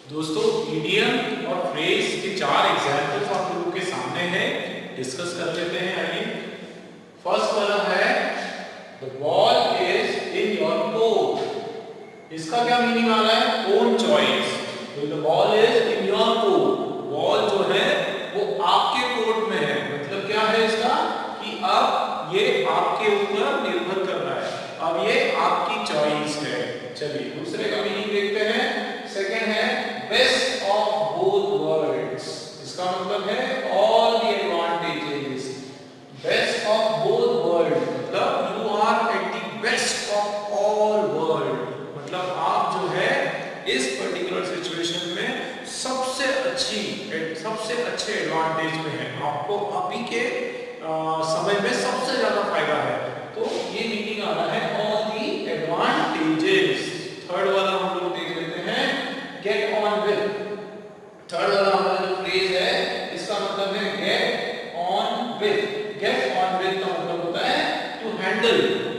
दोस्तों इडियम और फ्रेज के चार एग्जाम्पल्स आप लोगों के सामने हैं, डिस्कस कर लेते हैं। आइए, फर्स्ट वाला है the ball is in your court. इसका क्या मीनिंग आ रहा है? Own choice. तो the ball is in your court, ball जो है वो आपके कोर्ट में है। मतलब क्या है इसका कि अब ये आपके ऊपर निर्भर कर रहा है, अब ये आपकी चॉइस है। चलिए दूसरे का मीनिंग देखते हैं। सेकंड है बेस्ट ऑफ बोथ वर्ल्ड्स। इसका मतलब है all the advantages. Best of both world मतलब you are at the best of all world, मतलब आप जो है इस पर्टिकुलर सिचुएशन में सबसे अच्छे एडवांटेज में है, आपको अभी के समय में सबसे ज्यादा फायदा है। तो ये मीनिंग आ रहा है ऑल द एडवांटेजेस। थर्ड वाला हम लोग देख लेते हैं, गेट ऑन विद। थर्ड वाला हमारा जो फ्रेज है इसका मतलब है gate on with. Gate on with का मतलब होता है टू हैंडल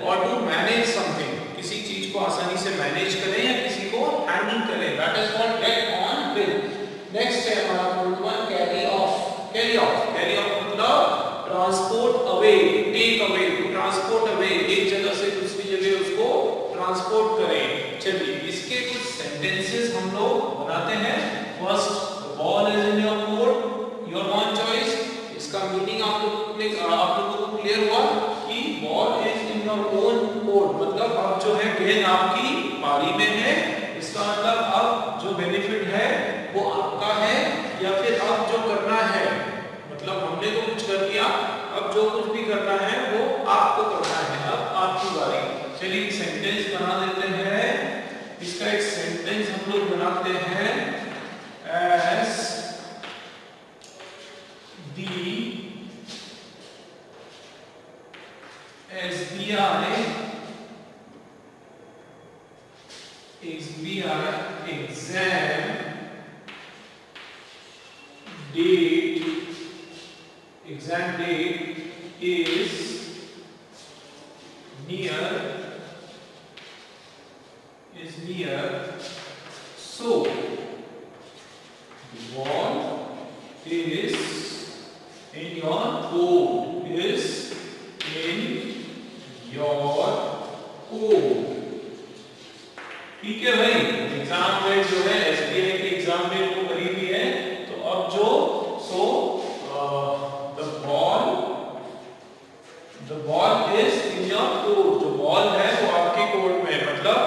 और टू मैनेज समथिंग। किसी चीज को आसानी से मैनेज करें या किसी को हैंडल करें, that is called get on with. Next है हमारा fourth one, carry off. Carry off मतलब transport away, take away, transport away, एक जगह से दूसरी जगह उसको ट्रांसपोर्ट करें। चलिए इसके कुछ सेंटेंसेस हम लोग बनाते हैं। First, ball is in your court, your own choice. इसका मीनिंग आप लोगों को क्लियर हुआ कि ball is in your own court मतलब अब जो है गेंद आपकी पारी में है। इसका मतलब अब जो बेनिफिट है वो आपका है, या फिर अब जो करना है, मतलब हमने तो कुछ कर दिया, अब जो कुछ भी करना है वो आपको करना है, अब आपकी बारी। चलिए सेंटेंस बना देते हैं। इसका एक सेंटेंस हम लोग बनाते हैं, as SBI exam date is near, so the ball is in your court, is in your court। ठीक है भाई, एग्जाम डेट जो है एसबीआई की एग्जाम डेट को करीब ही है, तो अब जो the ball is in your court, जो बॉल है वो आपके कोर्ट में है। मतलब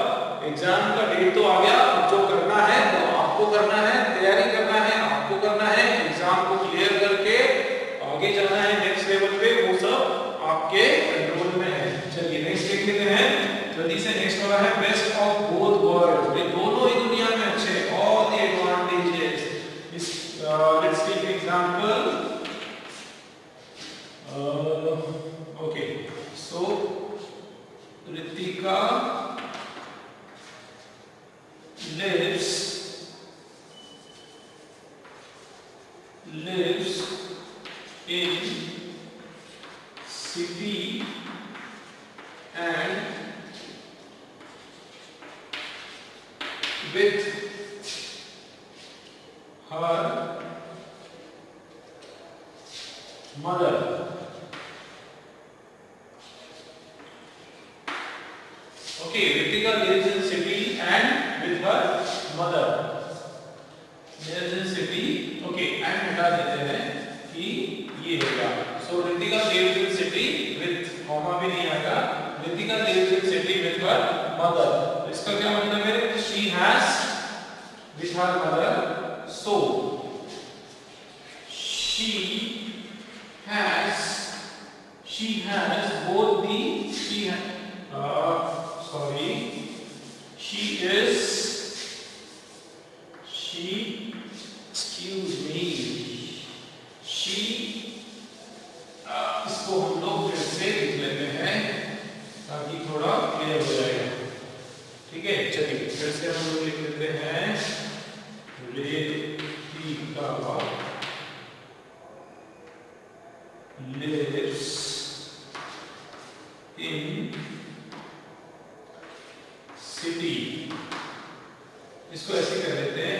एग्जाम का डेट तो आ गया, अब जो करना है वो आपको करना है, तैयारी करना है आपको करना है, एग्जाम को क्लियर करके आगे जाना है नेक्स्ट लेवल पे, वो सब आपके कंट्रोल में है। चलिए नेक्स्ट देख लेते हैं जल्दी से। नेक्स्ट वाला है बेस्ट ऑफ बोथ वर्ल्ड। ये दोनों ही दुनिया में अच्छे, all the advantages. Let's take example. Okay, so Ritika lives in city and with her mother। Okay, Ritika lives in city and with her mother। Lives in city, okay, and हटा देते हैं कि ये होगा। So Ritika lives in city with, comma भी नहीं आएगा, Ritika lives in city with her mother। इसका क्या मतलब है? She has with her mother, so she has both the इसको हम लोग फिर से लिख लेते हैं ताकि थोड़ा क्लियर हो जाएगा। ठीक है, चलिए फिर से हम लोग लिख लेते हैं, Ritika lives in city, इसको ऐसे कर लेते हैं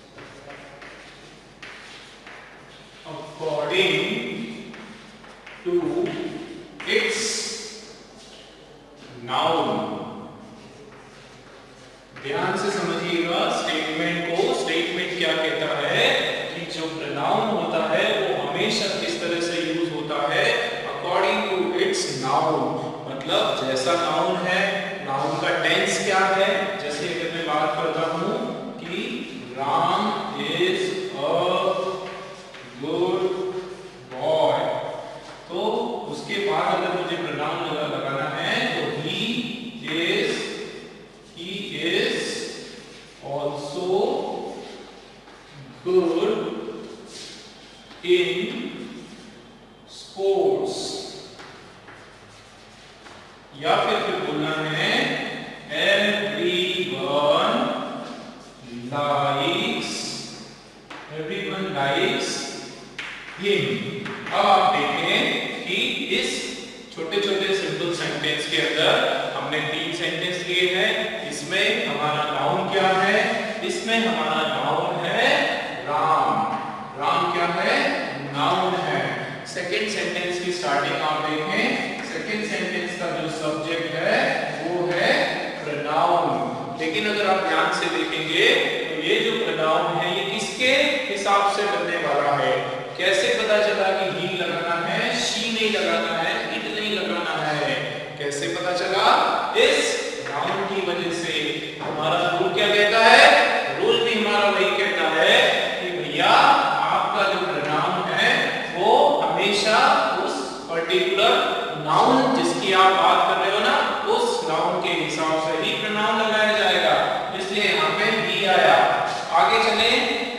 ध्यान से समझिएगा स्टेटमेंट को। स्टेटमेंट क्या कहता है कि जो प्रोनाउन होता है वो हमेशा किस तरह से यूज होता है, अकॉर्डिंग टू इट्स नाउन। मतलब जैसा नाउन है, नाउन का टेंस क्या है। जैसे अगर मैं बात करता हूं कि Ram is a good boy, तो उसके बाद अगर मुझे प्रोनाउन लगाना है तो ही is also good in sports, या फिर बोलना है everyone likes him। अब आप देखें कि इस छोटे छोटे सिंपल सेंटेंस के अंदर हमने 3 सेंटेंस लिए हैं। इसमें हमारा नाउन क्या है, इसमें हमारा नाउन है राम। राम क्या है, नाउन है। सेकंड सेंटेंस की स्टार्टिंग आप देखें, सेकंड सेंटेंस का जो सब्जेक्ट है वो है प्रोनाउन। लेकिन अगर आप ध्यान से देखेंगे तो ये जो प्रोनाउन है ये किसके हिसाब से बनने वाला है। कैसे पता चला कि ही लगाना है, शी नहीं लगाना है, इट नहीं लगाना है, कैसे पता चला? इस नाउन की वजह से। हमारा रूल क्या कहता है, रूल भी हमारा वही कहता है कि भैया आपका जो प्रोनाउन है वो हमेशा उस पर्टिकुलर नाउन जिसकी आप बात कर रहे हो ना, उस नाउन के हिसाब से ही प्रोनाउन लगाया जाएगा। इसलिए यहाँ पे ही आया। आगे चले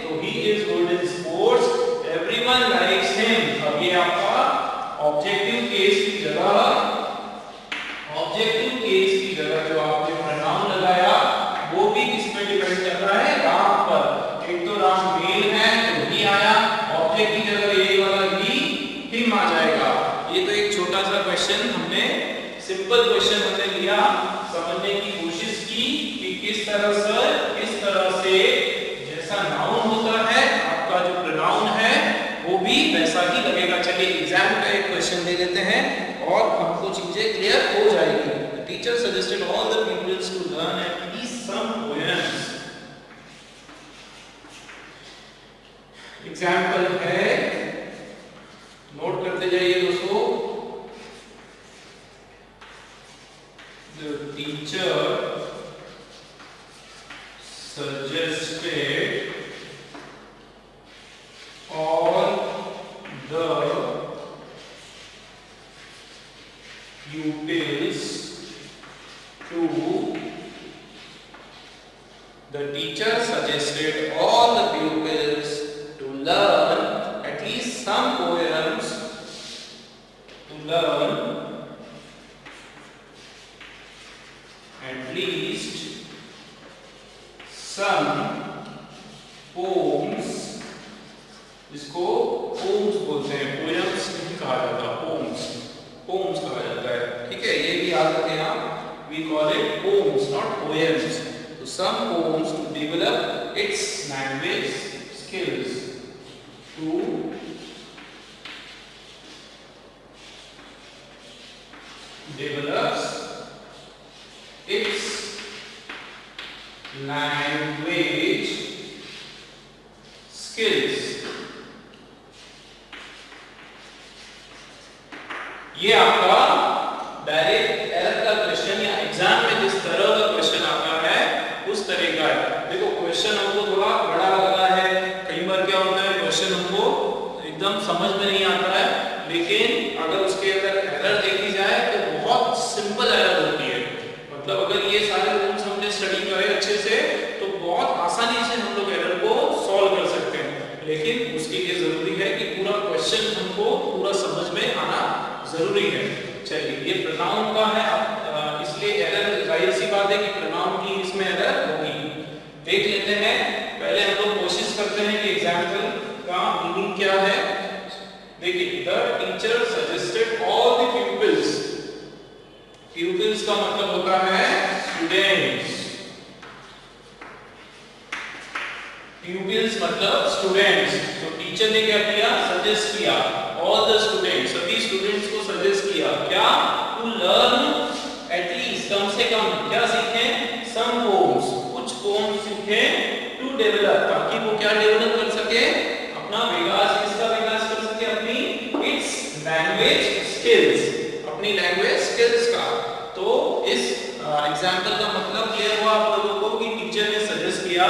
तो he is good in sports, everyone likes him. अब ये आपका ऑब्जेक्टिव केस की जगह, ऑब्जेक्टिव केस की जगह जो आपने प्रोनाउन लगाया वो भी किस पे डिपेंड कर रहा है, राम पर। एक तो राम मेल है तो ही आया, ऑब्जेक्ट की जगह ये वाला ही हिम आ जाएगा। ये तो एक छोटा सा क्वेश्चन हमने, सिंपल क्वेश्चन हमने लिया, समझने की कोशिश की कि किस तरह से जैसा नाउन होता है आपका जो प्रोनाउन है वो भी वैसा ही लगेगा। चलिए एग्जाम का एक क्वेश्चन ले लेते हैं और हमको चीजें क्लियर हो जाएगी। The teacher suggested all the pupils to learn at least some poems। Example है, नोट करते जाइए दोस्तों। The teacher suggested all the pupils to, the teacher suggested all the pupils to learn at least some poems, to learn at least some poems। इसको poems बोलते हैं, poems नहीं कहा जाता, पोम्स, पोम्स कहा जाता है। ठीक है, ये भी याद रखें आप, we call it poems not poems. तो some poems to develop its language skills, to develops its language skills. ये आपका डायरेक्ट एरर का क्वेश्चन या एग्जाम में जिस तरह का क्वेश्चन आता है उस तरह का है। देखो क्वेश्चन हमको थोड़ा बड़ा लगा है, कई बार क्या होता है क्वेश्चन हमको एकदम समझ में नहीं आता है, लेकिन अगर उसके अंदर एरर देखी जाए तो बहुत सिंपल एरर होती है। मतलब अगर ये सारे रूल्स हमने स्टडी करे अच्छे से तो बहुत आसानी से हम लोग एरर को सॉल्व कर सकते हैं। लेकिन उसके लिए जरूरी है कि पूरा क्वेश्चन हमको पूरा समझ में आना जरूरी है। चलिए ये प्रोनाउन का है, इसलिए एरर जाहिर सी बात है कि प्रोनाउन की इसमें एरर होगी। देख लेते हैं, पहले हम लोग कोशिश करते हैं कि एग्जाम्पल का मीनिंग क्या है। देखिए, the teacher suggested all the pupils. Pupils का मतलब होता है स्टूडेंट्स। प्यूपिल्स मतलब स्टूडेंट्स। तो टीचर ने क्या किया, सजेस्ट किया ऑल द स्टूडेंट्स, सभी स्टूडेंट्स को सजेस्ट किया क्या, टू लर्न एटलीस्ट, कम से कम क्या सीखें, सम पोम्स, एग्जाम्पल का मतलब क्लियर हुआ आप लोगों को कि टीचर ने सजेस्ट किया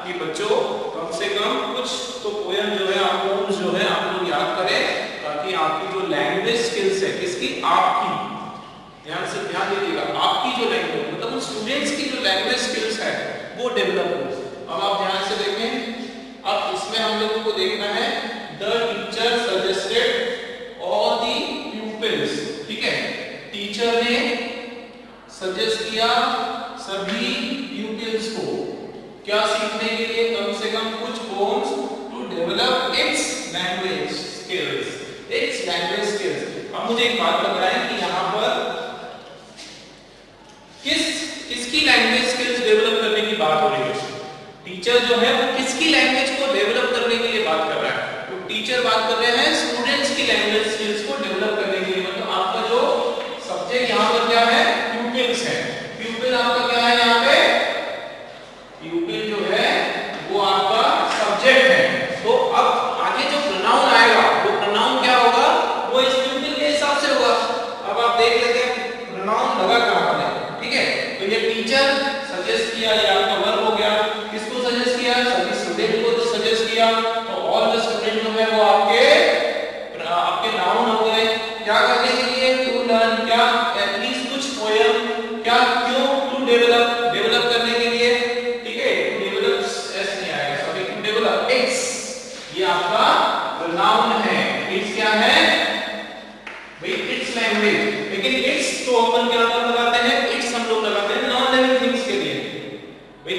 कि बच्चों कम से कम कुछ तो पोयम जो है आप लोग याद करें, ताकि आपकी जो लैंग्वेज स्किल्स है, किसकी, आपकी, ध्यान दीजिएगा, आपकी जो लैंग्वेज मतलब स्टूडेंट्स की जो लैंग्वेज स्किल्स है वो डेवलप हो। अब आप ध्यान से देखें, अब इसमें हम लोगों को देखना है the teacher suggested all the pupils, ठीक है, टीचर ने सजेस्ट किया सभी प्यूपिल्स को क्या सीखने के लिए, कम से कम कुछ poems to develop its language skills, अब मुझे एक बात बताएं कि यहाँ पर किसकी लैंग्वेज स्किल्स डेवलप करने की बात हो रही है? टीचर जो है वो किसकी लैंग्वेज को डेवलप करने के लिए बात कर रहा है? तो टीचर बात कर रहे हैं स्टूडेंट्स की लैंग्वेज स्किल्स को डेवलप करने के लिए। मतलब आपका जो सब्जेक्ट यहाँ पर क्या है, प्यूपिल्स है। प्यूपिल आपका क्या है, यहाँ पे प्यूपिल जो है वो आपका सब्जेक्ट है। तो अब आगे जो प्रोनाउन आएगा वो प्रोनाउन क्या होगा, वो इस प्यूपिल के हिसाब से होगा। अब आप देख लेते हैं प्रोनाउन लगा कहाँ पर है, ठीक है। तो ये टीचर सजेस्ट किया, ये आपका वर्ब हो गया। किसको सजेस्ट किया, सभी स्टूडेंट को तो सजेस्ट किया। तो ऑल द स्टूडेंट जो है वो आपके नाउन हो गए। क्या करने के लिए, टू लर्न, क्या एटलीस्ट कुछ पोयम, क्या, क्यों, टू डेवलप करने के लिए, ठीक है। डेवलप एस नहीं आएगा, सॉरी, टू डेवलप इट्स, ये आपका प्रोनाउन है। इट्स क्या है भाई, इट्स लैंग्वेज। लेकिन इट्स तो अपन क्या लगाते हैं, इट्स हम लोग लगाते हैं नॉन लिविंग थिंग्स के लिए। भाई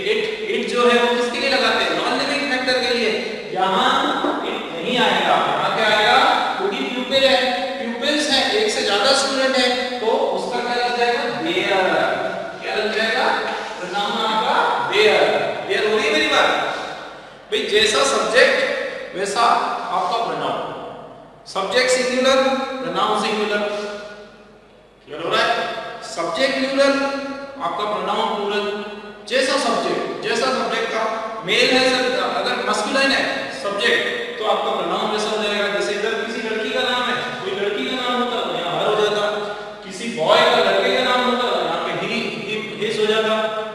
इट जो है वो किसके लिए लगाते हैं, नॉन लिविंग फैक्टर के लिए। यहाँ इट नहीं आएगा, यहाँ क्या आएगा, क्योंकि प्यूपिल है, प्यूपिल्स है, एक से ज्यादा स्टूडेंट है, तो उसका क्या लग जाएगा, देयर। क्या लग जाएगा, प्रोनाउन आपका देयर। देयर हो रही है मेरी बात भाई, जैसा सब्जेक्ट वैसा आपका pronoun. Subject singular, pronoun singular, clear हो रहा है। सब्जेक्ट प्लूरल, आपका प्रोनाउन प्लूरल। जैसा सब्जेक्ट का मेल है, अगर मस्कुलाइन है सब्जेक्ट तो आपका प्रोनाउन वैसा हो जाएगा। जैसे इधर किसी लड़की का नाम है, कोई लड़की का नाम होता तो यहाँ हर हो जाता, किसी बॉय का लड़के का नाम होता तो यहाँ पे ही हिस हो जाता,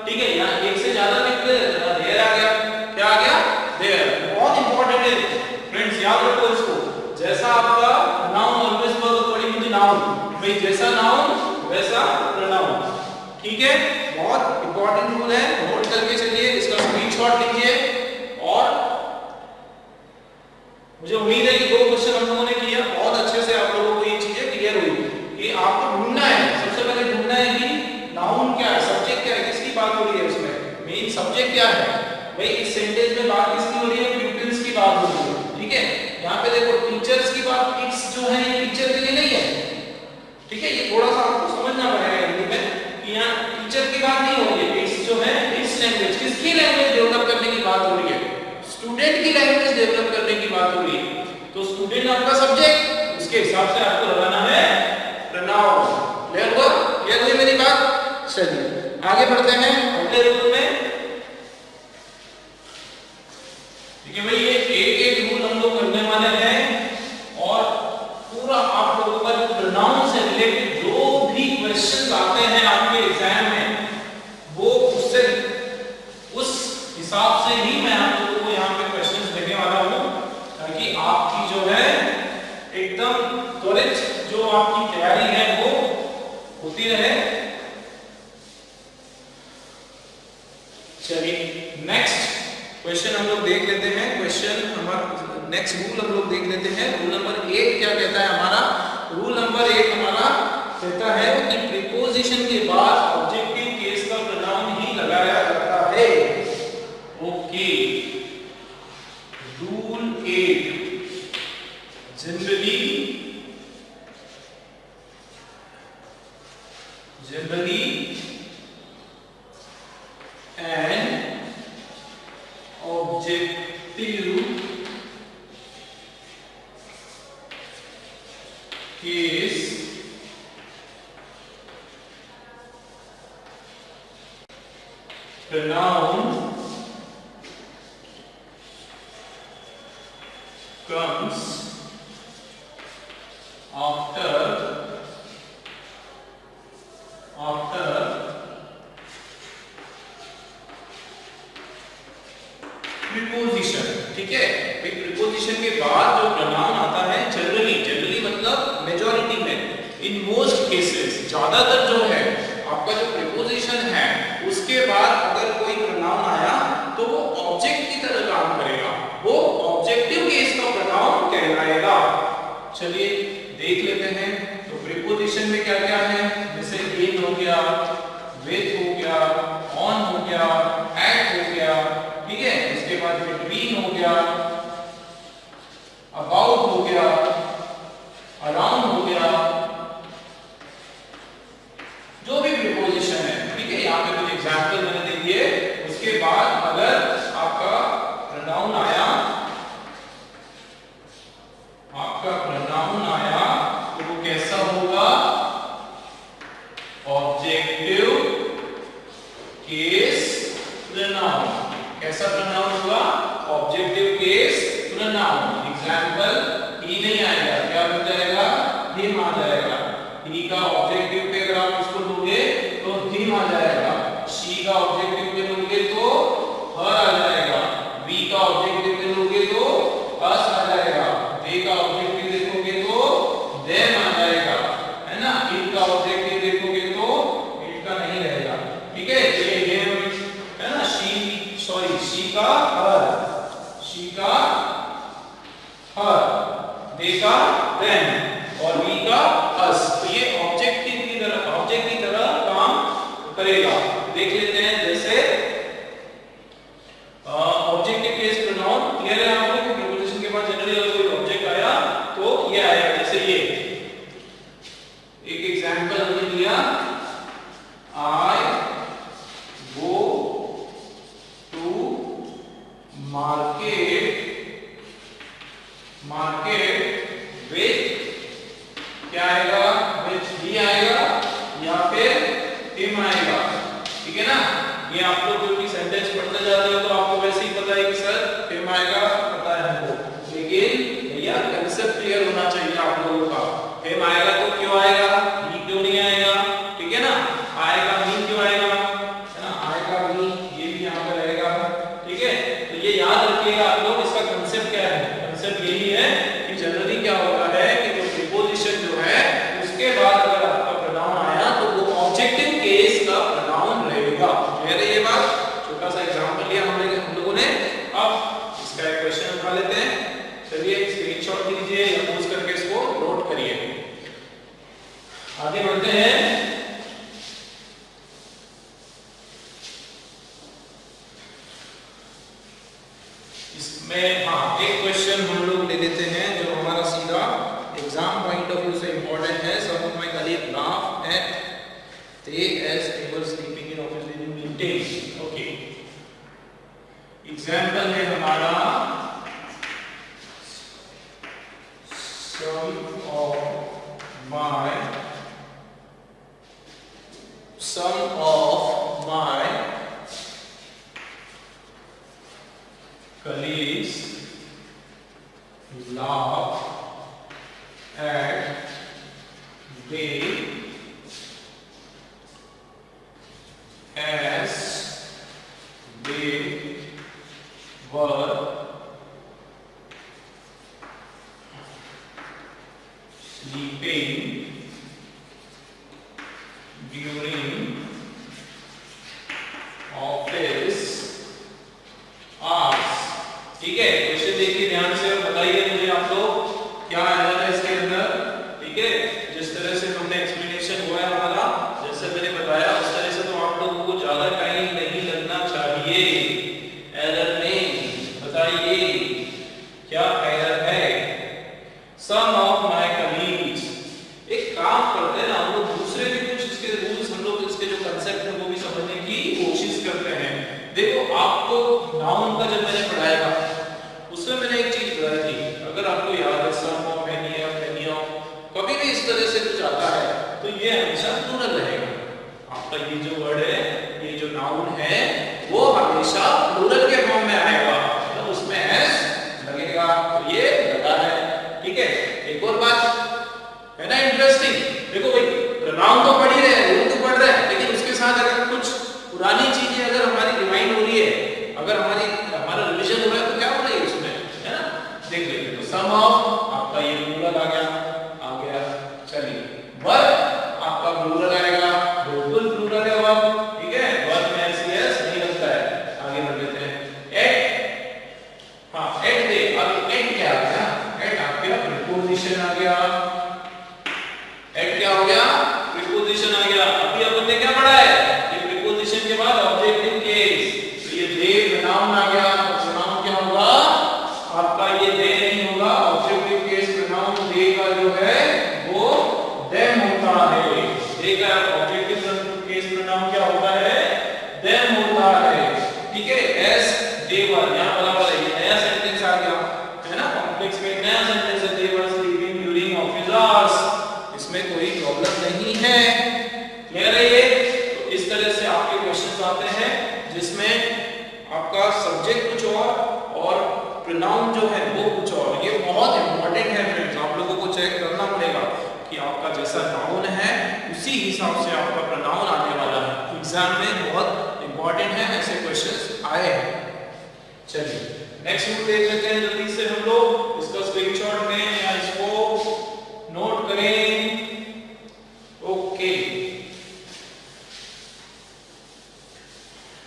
ठीक है। यहाँ एक से ज्यादा निकले, देयर आ गया, क्या आ गया, देयर। बहुत इंपॉर्टेंट है फ्रेंड्स, याद रखो इसको। जैसा आपका noun always work according to the noun, भाई जैसा नाउन वैसा प्रोनाउन, ठीक है। बहुत इंपॉर्टेंट रूल है, नोट करके चलिए, इसका स्क्रीनशॉट लीजिए। और मुझे उम्मीद है कि 2 क्वेश्चन हम लोगों ने किया, बहुत अच्छे से आप लोगों को ये चीजें क्लियर हुई कि आपको ढूंढना है, सबसे पहले ढूंढना है कि नाउन क्या है, सब्जेक्ट क्या है, किसकी बात हो रही है, उसमें मेन सब्जेक्ट क्या है। भाई इस सेंटेंस में बात किसकी हो रही है, प्यूपिल्स की बात हो रही है, ठीक है। यहाँ पे देखो टीचर्स की बात, इट्स जो है ये टीचर के लिए नहीं है, ठीक है। ये थोड़ा सा आपको समझना पड़ेगा हिंदी में कि यहाँ टीचर की बात नहीं हो रही है। इट्स जो है, इट्स लैंग्वेज, किसकी लैंग्वेज डेवलप करने की बात हो रही है, स्टूडेंट की लैंग्वेज डेवलप करने की बात हो रही है। तो स्टूडेंट आपका सब्जेक्ट, उसके हिसाब से आपको लगाना है प्रोनाउन। क्लियर हुआ, क्लियर हुई मेरी बात। चलिए आगे बढ़ते हैं अगले रूल में, ठीक है भाई। ये एक रूल हम लोग करने वाले हैं, और पूरा आप लोगों का जो प्रोनाउन से रिलेटेड जो भी क्वेश्चंस आते हैं आपके एग्जाम में, वो उससे उस हिसाब से ही मैं आप लोगों को यहाँ पे क्वेश्चंस देने वाला हूँ, ताकि आपकी जो है एकदम त्वरित जो आपकी तैयारी है वो होती रहे। चलिए नेक्स्ट क्वेश्चन हम लोग देख लेते हैं। क्वेश्चन हमारा नेक्स्ट रूल हम लोग देख लेते हैं। रूल नंबर 1 क्या कहता है हमारा, रूल नंबर 1 हमारा कहता है कि प्रीपोजिशन के बाद ऑब्जेक्टिव केस का प्रोनाउन ही लगाया जाता है। Okay, rule 8 generally and objective case pronoun comes after preposition, ठीक है। प्रीपोजिशन के बाद जो प्रोनाउन आता है जनरली मतलब मेजॉरिटी में, इन मोस्ट केसेस, ज्यादातर जो है आपका जो प्रीपोजिशन है उसके बाद अगर कोई प्रोनाउन आया तो वो ऑब्जेक्ट की तरह काम करेगा, वो ऑब्जेक्टिव केस का प्रोनाउन कहलाएगा। चलिए देख लेते हैं। तो प्रीपोजिशन में क्या क्या है, जैसे इन हो गया, विथ हो गया, ऑन हो गया, एट हो गया, ठीक है। उसके बाद बिटवीन हो गया, अबाउट हो गया, अराउंड हो गया, जो भी प्रीपोजिशन है, ठीक है। यहाँ पे कुछ एग्जांपल मैंने दे दिए। उसके बाद अगर आपका प्रोनाउन आया, तो वो कैसा होगा, ऑब्जेक्टिव केस प्रोनाउन। कैसा प्रोनाउन होगा, ऑब्जेक्टिव केस प्रोनाउन। एग्जांपल, ही नहीं आएगा, क्या बन जाएगा, हिम आ जाएगा। ही का ऑब्जेक्टिव पे अगर आप उसको लोगे तो हिम आ जाएगा। शी का ऑब्जेक्टिव पे लोगे तो हर आ जाएगा। वी का ऑब्जेक्टिव पे लोगे तो अस आ जाएगा। दे का ऑब्जेक्टिव देखोगे तो देम आ जाएगा, है ना। इट का ऑब्जेक्टिव देखोगे तो इट का नहीं रहेगा, ठीक है। ये हिम, है ना। शी का हर, शी का हर, दे का देम और वी का अस। तो ये ऑब्जेक्ट की तरह काम करेगा। देख लेते हैं, जैसे ऑब्जेक्टिव केस प्रोनाउन क्लियर है आपको कि प्रीपोजिशन के बाद जनरली अगर कोई ऑब्जेक्ट आया तो ये आएगा। जैसे ये एक एग्जांपल हमने दिया, आई गो टू मार्केट विथ, क्या आएगा, विथ ही आएगा या फिर हिम आएगा, ठीक है ना। ये आप लोग क्योंकि सेंटेंस पढ़ते जाते हो तो आपको वैसे ही पता है कि सर हिम आएगा, पता है हमको, लेकिन भैया कांसेप्ट क्लियर होना चाहिए आप लोगों का। हिम आएगा तो क्यों आएगा, ही क्यों नहीं आएगा, ठीक है ना। आएगा ही क्यों आएगा, है ना, आएगा ही, ये भी यहाँ पे रहेगा, ठीक है। तो ये याद रखिएगा आप लोग, इसका कांसेप्ट क्या है। कांसेप्ट यही है कि जनरली क्या होता है कि जो प्रीपोजिशन जो है उसके बाद अगर आपका प्रोनाउन आया तो वो ऑब्जेक्टिव केस का प्रोनाउन रहेगा। क्लियर है ये बात। छोटा सा एग्जांपल लिया हम लोगों ने। अब इसका एक क्वेश्चन उठा लेते हैं। चलिए स्क्रीनशॉट लीजिए या पोज करके इसको नोट करिए। आगे बढ़ते हैं। इसमें हाँ एक क्वेश्चन हम लोग ले लेते हैं जो हमारा सीधा एग्जाम पॉइंट ऑफ व्यू से इंपॉर्टेंट है। Some of my colleague laugh at they as they were sleeping in office during meeting. Okay. Example है हमारा, some of my colleagues laugh at they as they were sleeping during office hours। ठीक है, question देखिए ध्यान से और बताइए मुझे आप लोग क्या आया था इसके अंदर। ठीक है, जिस तरह से हमने एक्सप्लेनेशन हुआ है हमारा, जैसे मैंने बताया उस तरह से तो आप लोगों को ज्यादा टाइम नहीं लगना चाहिए। एरर नहीं, बताइए क्या एरर है। सम ऑफ माय कलीग्स, एक काम करते हैं ना हम लोग, दूसरे भी कुछ इसके रूल्स, हम लोग इसके जो कंसेप्ट है वो भी समझने की कोशिश करते हैं। देखो आपको नाउन का जब मैंने पढ़ाया था उसमें मैंने एक चीज बताई थी, अगर आपको याद है some of, many of, many of, कभी भी इस तरह से कुछ आता है तो ये हमेशा प्लूरल रहेगा। आपका ये जो वर्ड है, ये जो नाउन है वो हमेशा प्लूरल के फॉर्म में आएगा, तो उसमें एस लगेगा, तो ये लगा है। ठीक है, एक और बात है ना इंटरेस्टिंग, देखो भाई प्रोनाउन तो पढ़ ही रहे हैं, तो पढ़ रहे हैं, लेकिन उसके साथ अगर कुछ पुरानी चीजें अगर हमारी रिमाइंड हो रही है, अगर हमारा रिवीजन हो जिसमें आपका सब्जेक्ट कुछ और प्रोनाउन जो है वो कुछ और। ये बहुत इंपॉर्टेंट है फ्रेंड्स, आप लोगों को चेक करना पड़ेगा कि आपका जैसा नाउन है उसी हिसाब से आपका प्रोनाउन आने वाला है। एग्जाम में बहुत इंपॉर्टेंट है, ऐसे क्वेश्चंस आए हैं। चलिए नेक्स्ट नोट देख लेते हैं जल्दी से हम लोग, इसका स्क्रीनशॉट लें या इसको नोट करें। ओके,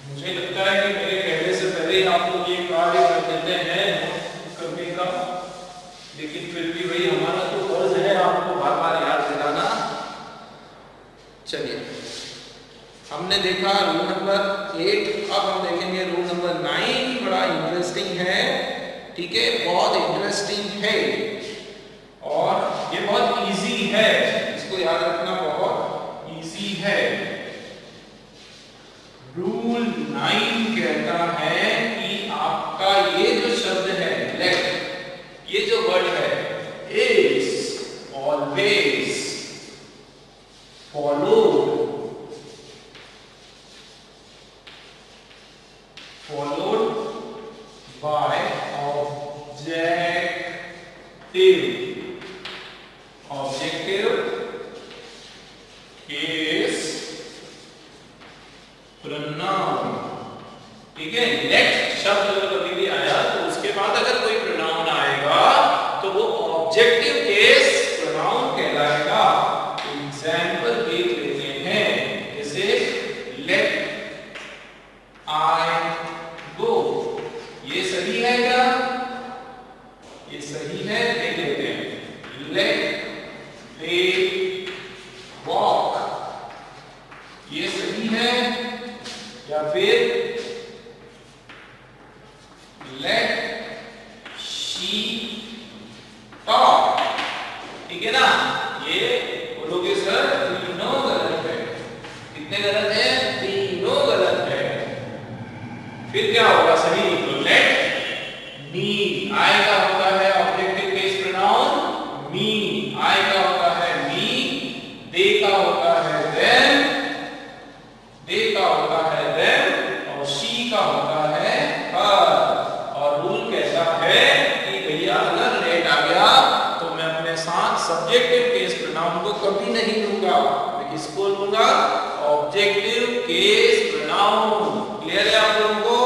मुझे लगता है कि मेरे कहने से पहले आप लोग ये कार्य कर देते हैं नोट करने का, लेकिन फिर भी वही हमारा तो फर्ज है आपको बार बार याद दिलाना। चलिए हमने देखा रूल नंबर 8, अब हम देखेंगे रूल नंबर 9। बड़ा इंटरेस्टिंग है, ठीक है, बहुत इंटरेस्टिंग है और ये बहुत इजी है, इसको याद रखना बहुत इजी है। रूल 9 कहता है कि आपका ये जो शब्द है लेट, ये जो वर्ड है is always followed by objective case pronoun, ठीक है। लेट शब्द अगर कभी भी आया तो उसके बाद अगर कोई प्रोनाउन आएगा तो वो ऑब्जेक्टिव केस प्रोनाउन कहलाएगा। एग्जांपल देख लेते हैं, जैसे लेट आई गो, ये सही है क्या? ये सही है, देख लेते हैं। लेट दे वॉक, ये सही है या फिर लेट शी टॉक, ठीक है ना। ये बोलोगे सर तीनों गलत है, कितने गलत है? तीनों गलत है। फिर क्या होगा सही? तो लेट मी, आई का होता है ऑब्जेक्टिव केस प्रोनाउन मी, आई का होता है मी, दे का होता है देम, दे का होता है देम और शी का होता है हर। और रूल कहता है कि भैया अगर लेट आ गया तो मैं अपने साथ सब्जेक्टिव केस प्रोनाउन को कभी नहीं लूंगा, मैं किसको लूंगा? Objective case pronoun. क्लियर है आप लोगों को?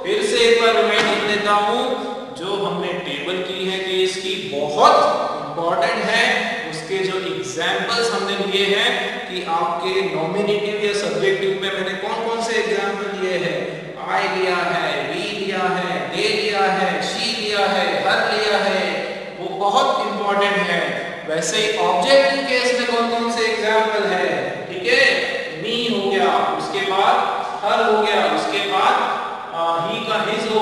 फिर से एक बार रिमाइंड कर देता हूं, जो हमने टेबल की है केस की, बहुत इंपॉर्टेंट है। उसके जो एग्जांपल्स हमने लिए हैं कि आपके नॉमिनेटिव या सब्जेक्टिव में मैंने कौन-कौन से एग्जांपल लिए हैं। आई लिया है, वी लिया है, दे लिया है, शी लिया है, हर लिया है, वो बहुत इंपॉर्टेंट है। वैसे ही ऑब्जेक्टिव केस में कौन-कौन से एग्जांपल है, ठीक है? मी हो गया, उसके बाद हर हो गया, उसके बाद ही का हिज हो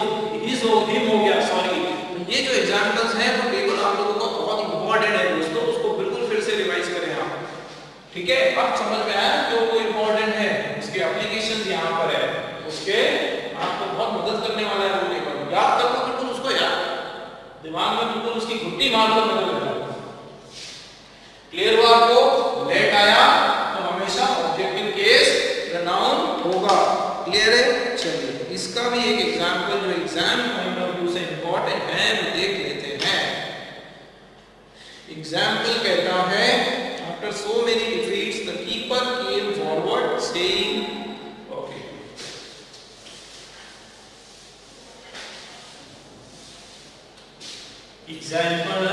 हिम हो गया, सॉरी। तो ये जो एग्जांपल्स हैं वो टेबल आप लोगों को बहुत इंपॉर्टेंट है दोस्तों, उसको बिल्कुल फिर से रिवाइज करें आप, ठीक है। अब समझ में आया क्यों वो इंपॉर्टेंट है, उसके एप्लीकेशन यहाँ पर है, उसके आपको बहुत मदद करने वाला है वो टेबल। याद कर लो बिल्कुल उसको, यार दिमाग में बिल्कुल उसकी घुट्टी मार कर निकल जाए। क्लियर हुआ आपको? लेट आया तो हमेशा ऑब्जेक्टिव केस प्रोनाउन होगा। क्लियर है? चलिए इसका भी एक एग्जांपल जो एग्जाम पॉइंट ऑफ व्यू से इंपॉर्टेंट है वो देख लेते हैं। एग्जांपल कहता है, after so many defeats the keeper came forward saying, okay, example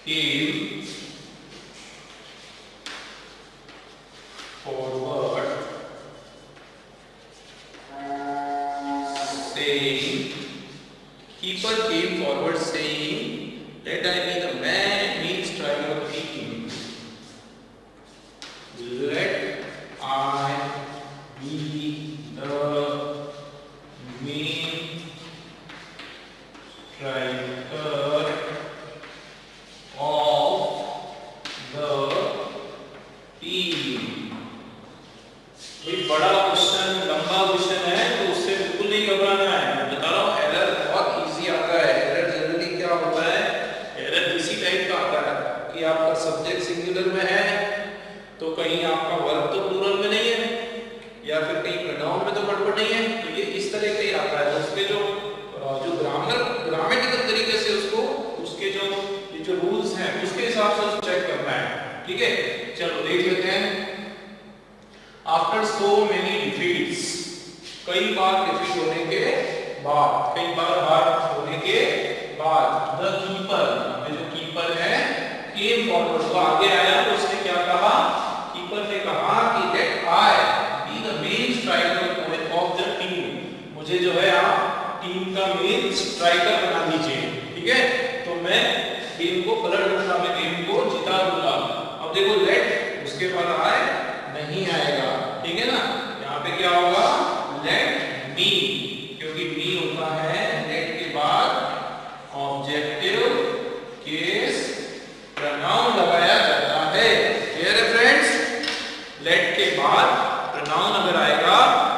came forward saying, keeper came forward saying, let I be the man means triangle of king. Let I be the main striker type का आता है कि आपका subject singular में है तो कहीं आपका वर्ब तो प्लूरल में नहीं है या फिर कहीं प्रोनाउन में तो गड़बड़ नहीं है, तो ये इस तरह का ही आता है। उसके जो ग्रामेटिकल तरीके से उसको उसके जो रूल्स हैं उसके हिसाब से उसको चेक करना है। ठीक है, चलो देख लेते हैं। आफ्टर सो मेनी डिफीट्स, कई बार डिफीट होने के बाद, कई बार हार होने के बाद, द कीपर, जो कीपर है केम फॉरवर्ड, तो आगे आया तो उसने क्या कहा, कीपर ने कहा कि let I be the main striker of the team, मुझे जो है आप टीम का मेन स्ट्राइकर बना दीजिए। ठीक है, तो मैं गेम को पलट दूंगा, मैं गेम को जिता दूंगा। अब देखो लेट उसके बाद आए नहीं आएगा, ठीक है ना, यहाँ पे क्या होगा, लेट मी, क्योंकि मी होता है लेट के बाद ऑब्जेक्टिव केस प्रोनाउन लगाया जाता है। क्लियर है फ्रेंड्स, लेट के बाद प्रोनाउन अगर आएगा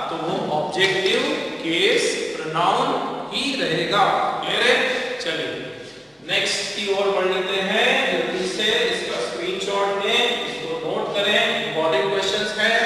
तो वो ऑब्जेक्टिव केस प्रोनाउन ही रहेगा। क्लियर है, चलिए नेक्स्ट की ओर बढ़ लेते हैं जल्दी से। इसका स्क्रीनशॉट लें, इसको नोट करें, इंपॉर्टेंट क्वेश्चंस हैं।